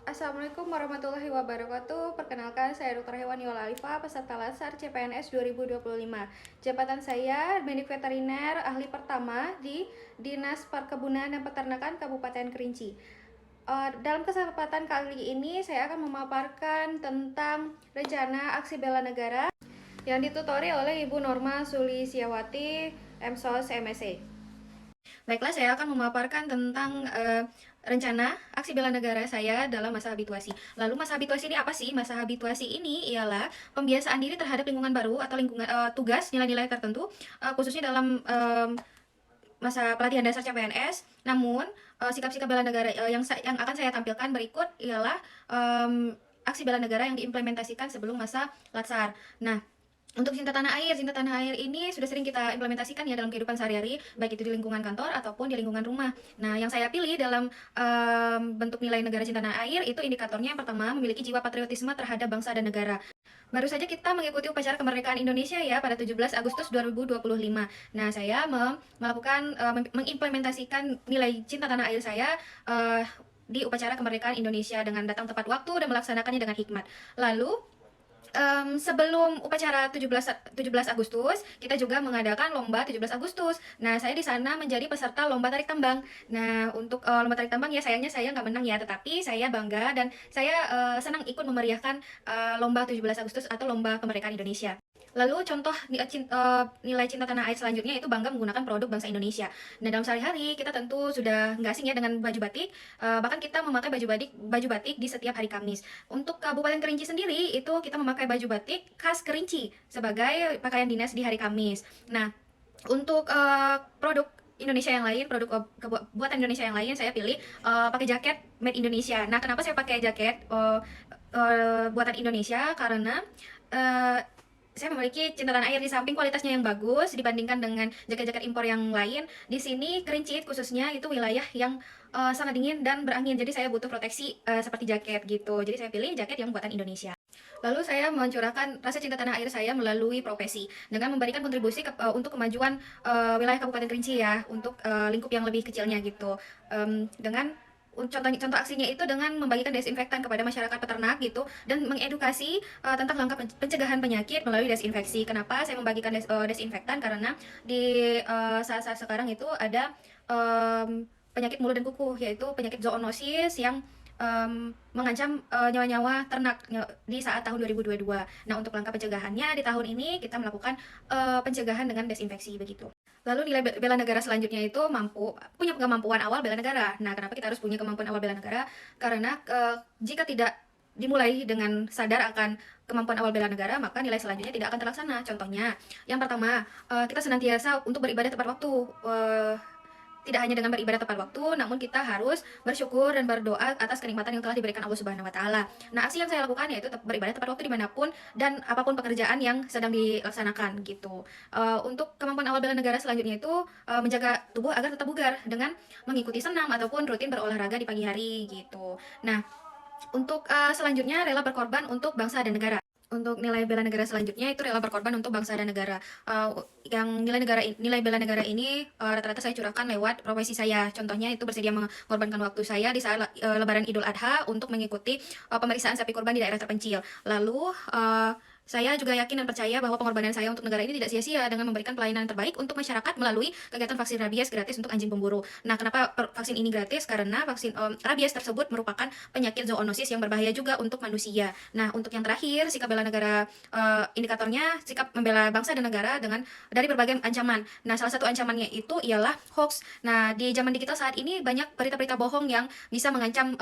Assalamualaikum warahmatullahi wabarakatuh. Perkenalkan, saya Dr. Hewan Yola Alifa, peserta Lasar CPNS 2025. Jabatan saya Medik Veteriner Ahli Pertama di Dinas Perkebunan dan Peternakan Kabupaten Kerinci. Dalam kesempatan kali ini saya akan memaparkan tentang rencana aksi bela negara yang ditutori oleh Ibu Norma Sulistiawati, MSOS MSc. Baiklah, saya akan memaparkan tentang rencana aksi bela negara saya dalam masa habituasi. Lalu masa habituasi ini apa sih? Masa habituasi ini ialah pembiasaan diri terhadap lingkungan baru atau lingkungan tugas nilai-nilai tertentu, khususnya dalam masa pelatihan dasar CPNS. Namun sikap-sikap bela negara yang akan saya tampilkan berikut ialah aksi bela negara yang diimplementasikan sebelum masa latsar. Nah, untuk cinta tanah air ini sudah sering kita implementasikan ya dalam kehidupan sehari-hari, baik itu di lingkungan kantor ataupun di lingkungan rumah. Nah, yang saya pilih dalam bentuk nilai negara cinta tanah air itu indikatornya yang pertama memiliki jiwa patriotisme terhadap bangsa dan negara. Baru saja kita mengikuti upacara kemerdekaan Indonesia ya pada 17 Agustus 2025. Nah, saya melakukan mengimplementasikan nilai cinta tanah air saya di upacara kemerdekaan Indonesia dengan datang tepat waktu dan melaksanakannya dengan hikmat. Lalu sebelum upacara 17 Agustus, kita juga mengadakan lomba 17 Agustus. Nah, saya di sana menjadi peserta lomba tarik tambang. Nah, untuk lomba tarik tambang ya sayangnya saya nggak menang ya, tetapi saya bangga dan saya senang ikut memeriahkan lomba 17 Agustus atau lomba kemerdekaan Indonesia. Lalu contoh nilai cinta tanah air selanjutnya itu bangga menggunakan produk bangsa Indonesia. Nah, dalam sehari-hari kita tentu sudah nggak asing ya dengan baju batik, bahkan kita memakai baju batik di setiap hari Kamis. Untuk Kabupaten Kerinci sendiri itu kita memakai baju batik khas Kerinci sebagai pakaian dinas di hari Kamis. Nah, untuk produk Indonesia yang lain, produk buatan Indonesia yang lain, saya pilih pakai jaket made Indonesia. Nah, kenapa saya pakai jaket buatan Indonesia? Karena saya memiliki cinta tanah air. Di samping kualitasnya yang bagus dibandingkan dengan jaket-jaket impor yang lain, di sini Kerinci khususnya itu wilayah yang sangat dingin dan berangin, jadi saya butuh proteksi seperti jaket gitu. Jadi saya pilih jaket yang buatan Indonesia. Lalu saya mencurahkan rasa cinta tanah air saya melalui profesi dengan memberikan kontribusi untuk kemajuan wilayah Kabupaten Kerinci ya, untuk lingkup yang lebih kecilnya gitu. Dengan contoh aksinya itu dengan membagikan desinfektan kepada masyarakat peternak gitu dan mengedukasi tentang langkah pencegahan penyakit melalui desinfeksi. Kenapa saya membagikan desinfektan? Karena di saat-saat sekarang itu ada penyakit mulut dan kuku, yaitu penyakit zoonosis yang mengancam nyawa-nyawa ternak di saat tahun 2022. Nah, untuk langkah pencegahannya di tahun ini kita melakukan pencegahan dengan desinfeksi begitu. Lalu nilai bela negara selanjutnya itu punya kemampuan awal bela negara. Nah, kenapa kita harus punya kemampuan awal bela negara? Karena jika tidak dimulai dengan sadar akan kemampuan awal bela negara, maka nilai selanjutnya tidak akan terlaksana. Contohnya, yang pertama, kita senantiasa untuk beribadah tepat waktu. Tidak hanya dengan beribadah tepat waktu, namun kita harus bersyukur dan berdoa atas kenikmatan yang telah diberikan Allah Subhanahu wa Ta'ala. Nah, aksi yang saya lakukan yaitu beribadah tepat waktu dimanapun dan apapun pekerjaan yang sedang dilaksanakan gitu. Untuk kemampuan awal bela negara selanjutnya itu menjaga tubuh agar tetap bugar dengan mengikuti senam ataupun rutin berolahraga di pagi hari gitu. Nah, untuk selanjutnya rela berkorban untuk bangsa dan negara. Untuk nilai bela negara selanjutnya itu rela berkorban untuk bangsa dan negara. Yang nilai bela negara ini rata-rata saya curahkan lewat profesi saya. Contohnya itu bersedia mengorbankan waktu saya di saat Lebaran Idul Adha untuk mengikuti pemeriksaan sapi kurban di daerah terpencil. Lalu saya juga yakin dan percaya bahwa pengorbanan saya untuk negara ini tidak sia-sia dengan memberikan pelayanan terbaik untuk masyarakat melalui kegiatan vaksin rabies gratis untuk anjing pemburu. Nah, kenapa vaksin ini gratis? Karena vaksin rabies tersebut merupakan penyakit zoonosis yang berbahaya juga untuk manusia. Nah, untuk yang terakhir, sikap bela negara, indikatornya sikap membela bangsa dan negara dari berbagai ancaman. Nah, salah satu ancamannya itu ialah hoax. Nah, di zaman digital saat ini banyak berita-berita bohong yang bisa mengancam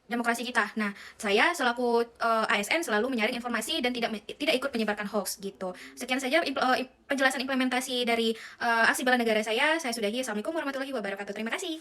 demokrasi kita. Nah, saya selaku ASN selalu menyaring informasi dan tidak ikut menyebarkan hoax gitu. Sekian saja penjelasan implementasi dari aksi bela negara saya. Saya sudahi. Assalamualaikum warahmatullahi wabarakatuh. Terima kasih.